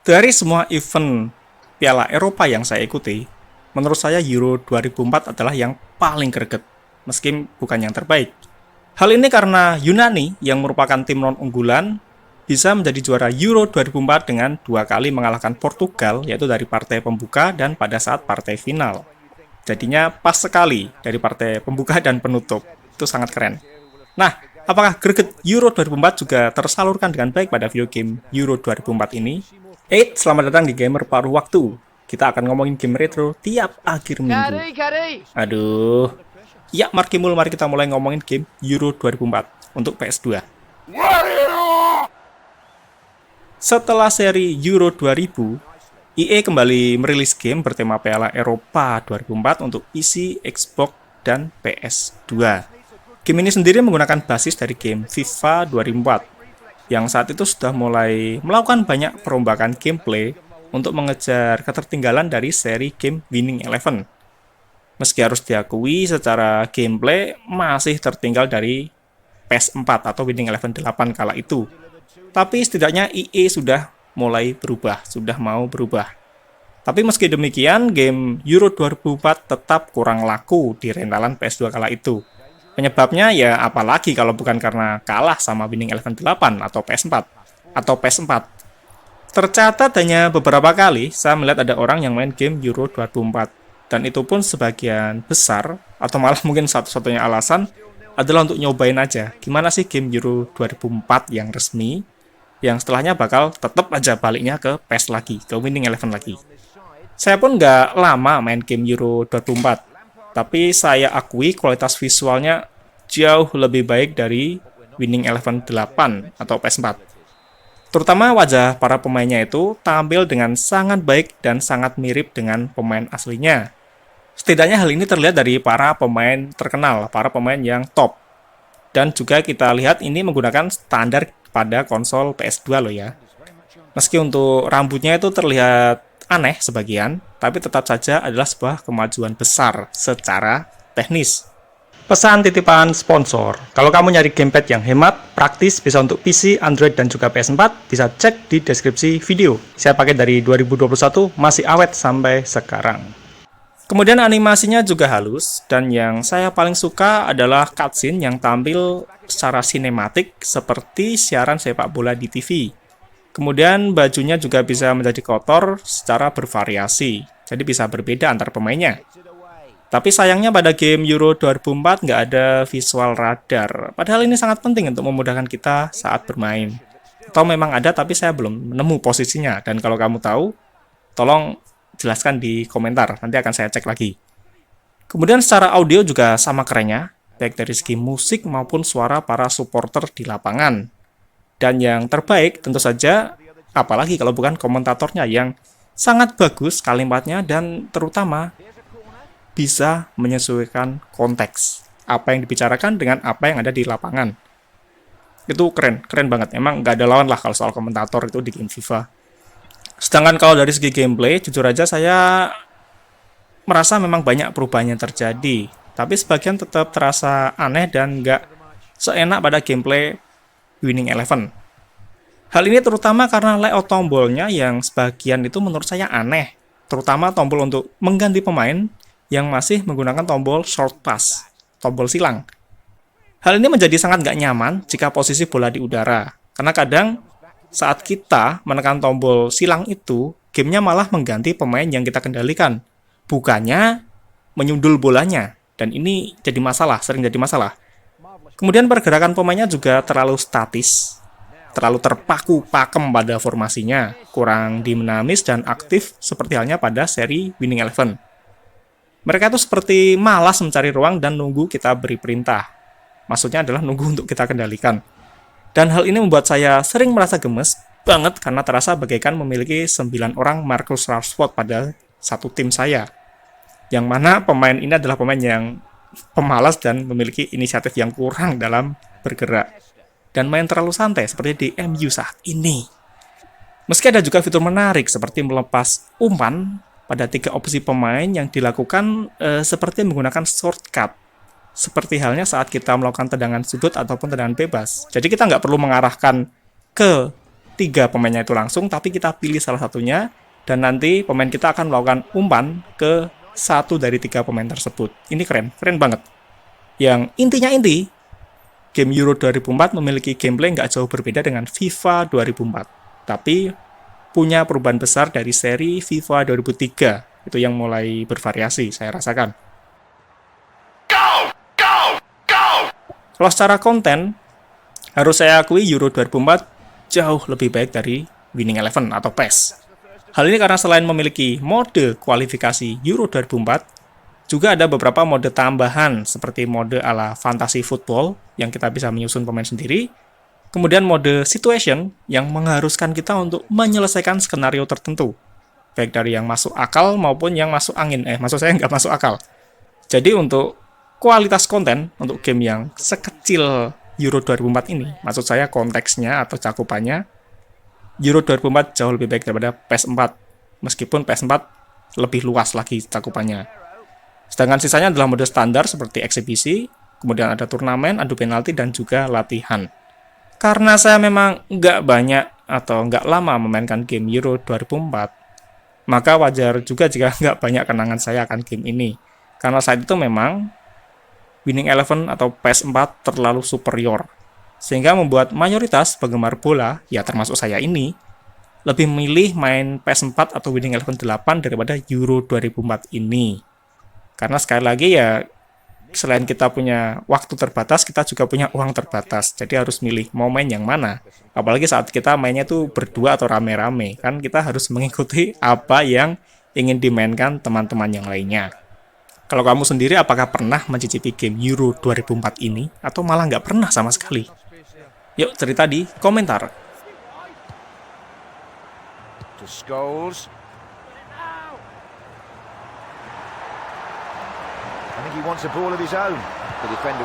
Dari semua event Piala Eropa yang saya ikuti, menurut saya Euro 2004 adalah yang paling greget, meski bukan yang terbaik. Hal ini karena Yunani yang merupakan tim non-unggulan bisa menjadi juara Euro 2004 dengan 2 kali mengalahkan Portugal, yaitu dari partai pembuka dan pada saat partai final. Jadinya pas sekali dari partai pembuka dan penutup. Itu sangat keren. Nah, apakah greget Euro 2004 juga tersalurkan dengan baik pada video game Euro 2004 ini? Selamat datang di Gamer Paruh Waktu. Kita akan ngomongin game retro tiap akhir minggu. Aduh. Ya, Markimul, mari kita mulai ngomongin game Euro 2004 untuk PS2. Setelah seri Euro 2000, EA kembali merilis game bertema Piala Eropa 2004 untuk PC, Xbox, dan PS2. Game ini sendiri menggunakan basis dari game FIFA 2004, yang saat itu sudah mulai melakukan banyak perombakan gameplay untuk mengejar ketertinggalan dari seri game Winning Eleven. Meski harus diakui secara gameplay masih tertinggal dari PS4 atau Winning Eleven 8 kala itu. Tapi setidaknya EA sudah mulai berubah, sudah mau berubah. Tapi meski demikian, game Euro 2004 tetap kurang laku di rentalan PS2 kala itu. Penyebabnya ya apalagi kalau bukan karena kalah sama Winning Eleven 8 atau PS4. Tercatat hanya beberapa kali saya melihat ada orang yang main game Euro 2004. Dan itu pun sebagian besar, atau malah mungkin satu-satunya alasan, adalah untuk nyobain aja gimana sih game Euro 2004 yang resmi, yang setelahnya bakal tetap aja baliknya ke PES lagi, ke Winning Eleven lagi. Saya pun nggak lama main game Euro 2004, tapi saya akui kualitas visualnya jauh lebih baik dari Winning Eleven 8 atau PS4. Terutama wajah para pemainnya itu tampil dengan sangat baik dan sangat mirip dengan pemain aslinya. Setidaknya hal ini terlihat dari para pemain terkenal, para pemain yang top. Dan juga kita lihat ini menggunakan standar pada konsol PS2 loh ya. Meski untuk rambutnya itu terlihat aneh sebagian, tapi tetap saja adalah sebuah kemajuan besar secara teknis. Pesan titipan sponsor, kalau kamu nyari gamepad yang hemat, praktis, bisa untuk PC, Android, dan juga PS4, bisa cek di deskripsi video. Saya pakai dari 2021, masih awet sampai sekarang. Kemudian animasinya juga halus, dan yang saya paling suka adalah cutscene yang tampil secara sinematik seperti siaran sepak bola di TV. Kemudian bajunya juga bisa menjadi kotor secara bervariasi, jadi bisa berbeda antar pemainnya. Tapi sayangnya pada game Euro 2004 nggak ada visual radar, padahal ini sangat penting untuk memudahkan kita saat bermain. Atau memang ada tapi saya belum menemu posisinya, dan kalau kamu tahu, tolong jelaskan di komentar, nanti akan saya cek lagi. Kemudian secara audio juga sama kerennya, baik dari segi musik maupun suara para supporter di lapangan. Dan yang terbaik tentu saja, apalagi kalau bukan komentatornya yang sangat bagus kalimatnya dan terutama bisa menyesuaikan konteks apa yang dibicarakan dengan apa yang ada di lapangan. Itu keren banget. Emang nggak ada lawan lah kalau soal komentator itu di game FIFA. Sedangkan kalau dari segi gameplay, jujur aja saya merasa memang banyak perubahan yang terjadi. Tapi sebagian tetap terasa aneh dan nggak seenak pada gameplay Winning Eleven. Hal ini terutama karena layout tombolnya yang sebagian itu menurut saya aneh. Terutama tombol untuk mengganti pemain yang masih menggunakan tombol short pass, tombol silang. Hal ini menjadi sangat nggak nyaman jika posisi bola di udara. Karena kadang saat kita menekan tombol silang itu, gamenya malah mengganti pemain yang kita kendalikan. Bukannya menyundul bolanya. Dan ini jadi masalah, sering jadi masalah. Kemudian pergerakan pemainnya juga terlalu statis, terlalu terpaku pakem pada formasinya, kurang dinamis dan aktif seperti halnya pada seri Winning Eleven. Mereka itu seperti malas mencari ruang dan nunggu kita beri perintah. Maksudnya adalah nunggu untuk kita kendalikan. Dan hal ini membuat saya sering merasa gemes banget karena terasa bagaikan memiliki 9 orang Marcus Rashford pada satu tim saya. Yang mana pemain ini adalah pemain yang pemalas dan memiliki inisiatif yang kurang dalam bergerak. Dan main terlalu santai seperti di MU saat ini. Meski ada juga fitur menarik seperti melepas umpan pada 3 opsi pemain yang dilakukan seperti menggunakan shortcut. Seperti halnya saat kita melakukan tendangan sudut ataupun tendangan bebas. Jadi kita nggak perlu mengarahkan ke 3 pemainnya itu langsung, tapi kita pilih salah satunya, dan nanti pemain kita akan melakukan umpan ke satu dari 3 pemain tersebut. Ini keren, keren banget. Yang intinya game Euro 2004 memiliki gameplay nggak jauh berbeda dengan FIFA 2004. Tapi punya perubahan besar dari seri FIFA 2003. Itu yang mulai bervariasi, saya rasakan. Kalau secara konten, harus saya akui Euro 2004 jauh lebih baik dari Winning Eleven atau PES. Hal ini karena selain memiliki mode kualifikasi Euro 2004, juga ada beberapa mode tambahan seperti mode ala Fantasy Football yang kita bisa menyusun pemain sendiri, kemudian mode Situation yang mengharuskan kita untuk menyelesaikan skenario tertentu, baik dari yang masuk akal maupun yang masuk angin. Maksud saya nggak masuk akal. Jadi untuk kualitas konten untuk game yang sekecil Euro 2004 ini, maksud saya konteksnya atau cakupannya, Euro 2004 jauh lebih baik daripada PS4, meskipun PS4 lebih luas lagi cakupannya. Sedangkan sisanya adalah mode standar seperti eksibisi, kemudian ada turnamen, adu penalti, dan juga latihan. Karena saya memang nggak banyak atau nggak lama memainkan game Euro 2004, maka wajar juga jika nggak banyak kenangan saya akan game ini. Karena saat itu memang Winning Eleven atau PS4 terlalu superior, sehingga membuat mayoritas penggemar bola, ya termasuk saya ini, lebih memilih main PS4 atau Winning Eleven 8 daripada Euro 2004 ini. Karena sekali lagi ya, selain kita punya waktu terbatas, kita juga punya uang terbatas. Jadi harus milih mau main yang mana. Apalagi saat kita mainnya tuh berdua atau rame-rame. Kan kita harus mengikuti apa yang ingin dimainkan teman-teman yang lainnya. Kalau kamu sendiri, apakah pernah mencicipi game Euro 2004 ini? Atau malah nggak pernah sama sekali? Yuk, cerita di komentar. To Scholes. I think he wants a ball of his own. The defender